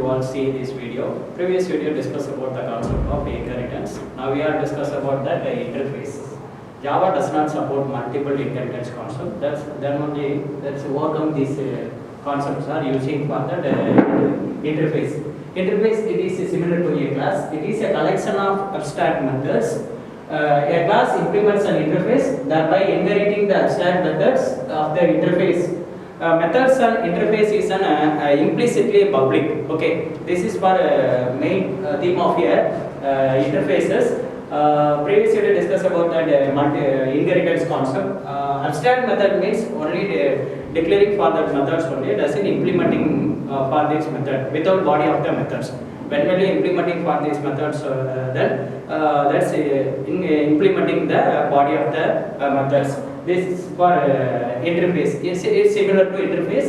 all see this video. Previous video discussed about the concept of inheritance. Now we are discuss about that interface. Java does not support multiple inheritance concept. Then only that's overcome these concepts are using for that interface. Interface, it is similar to a class. It is a collection of abstract methods. A class implements an interface, thereby inheriting the abstract methods of the interface. Methods and interface is an implicitly public. Okay, this is for main theme of here interfaces. Previously we discussed about that inheritance concept. Abstract method means only declaring for the methods only, doesn't implementing for this method without body of the methods. When we implementing for these methods, then that's implementing the body of the methods. This is for interface. It's similar to interface.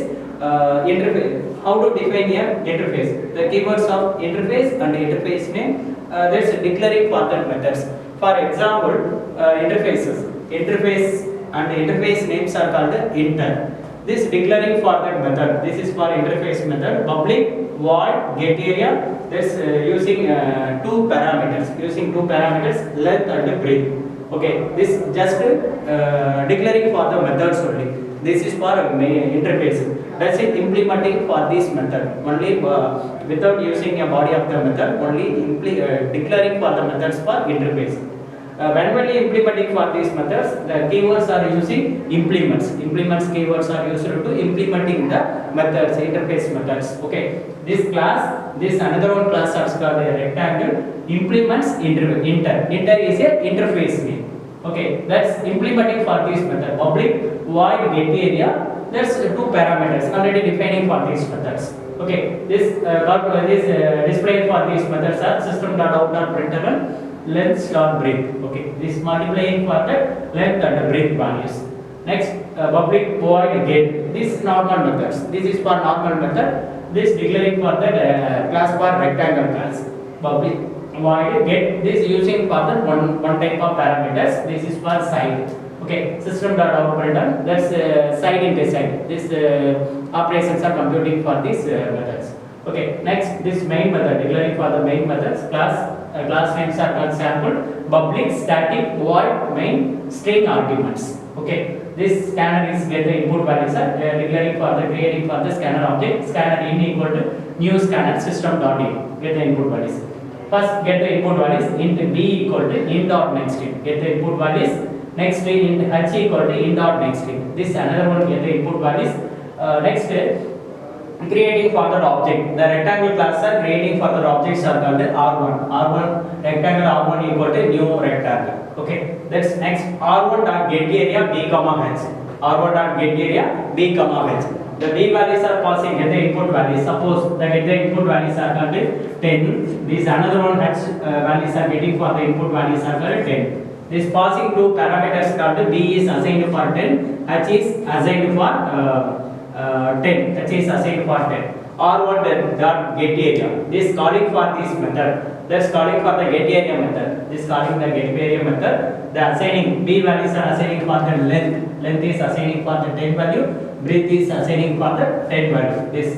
Interface. How to define a interface? The keywords of interface and interface name. That's declaring for that methods. For example, interfaces. Interface and interface names are called inter. This declaring for that method. This is for interface method. Public, void, get area. That's using two parameters. Using two parameters, length and breadth. Okay, this just declaring for the methods only. This is for interface. That's it, implementing for this method only without using a body of the method. Only declaring for the methods for interface. When we implementing for these methods, the keywords are using implements. Implements keywords are used to implementing the methods, interface methods. Okay, this class, this another one class is called a rectangle. Implements inter. Inter is a interface name. Okay, that's implementing for this method. Public, void, get area. That's two parameters already defining for these methods. Okay, this displaying for these methods are system.out.println length dot breadth. Okay, this multiplying for the length and breadth values. Next, public, void, get. This normal methods. This is for normal method. This declaring for the class for rectangle class. Public, void, get. This using for the one type of parameters. This is for side. Okay, system.out.println. That's side into side. This operations are computing for these methods. Okay, next this main method, declaring for the main methods. Class names are called sample, public, static, void, main, string arguments. Okay, this scanner is get the input values are declaring for the creating for the scanner object. Scanner in equal to new scanner system.in. Get the input values. First get the input values. Int b equal to int dot next string. Get the input values. Next int h equal to int dot next string. This another one get the input values. Next creating further object. The rectangle class are creating further objects are called R1. R1 rectangle R1 equal to new rectangle. Okay. That's next R1 dot get area b comma h. R1 dot get area b comma h. The b values are passing get the input values. Suppose the get the input values are called 10. This another one h values are getting for the input values are called 10. This passing two parameters called b is assigned for 10, h is assigned for 10. H is assigned for 10. R1 dot get area. This calling for this method. That's calling for the get area method. This calling the get area method. The assigning b values are assigning for the length. Length is assigning for the 10 value. Breadth is assigning for the 10 value. This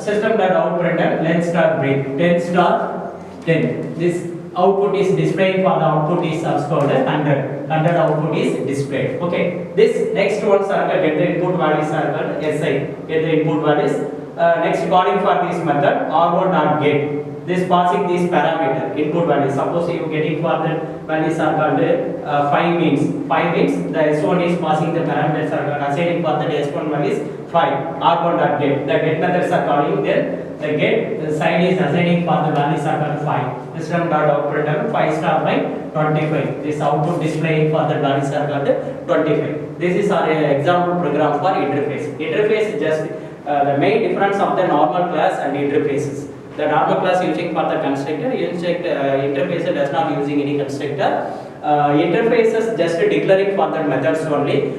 system.out.println length dot breadth. 10 dot 10. This output is displaying for the output is called 100. 100 output is displayed. Okay. This next ones are get the input values are called SI. Get the input values. Next calling for this method R1 dot get. This passing this parameter input values. Suppose you getting for the values are called 5 means. 5 means the S1 is passing the parameters are called assigning for the S1 values 5. R1 dot get. The get methods are calling then. The get side is assigning for the values are called 5. System.out.println 5 star by 25. This output displaying for the values are called 25. This is our example program for interface. Interface is just the main difference of the normal class and interfaces. The normal class using for the constructor, interface does not using any constructor. Interfaces just declaring for the methods only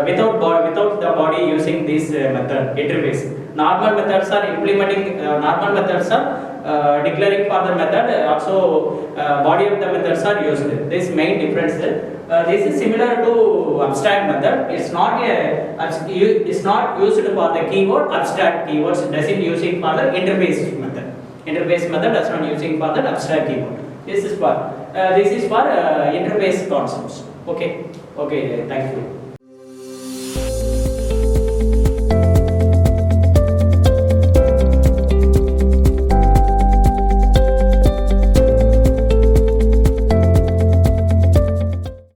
without the body using this method interface. Normal methods are implementing. Normal methods are declaring for the method, also body of the methods are used. This main difference. This is similar to abstract method. It's not used for the keyword. Abstract keywords doesn't using for the interface method. Interface method does not using for the abstract keyword. This is for interface concepts. Okay. Okay. Thank you.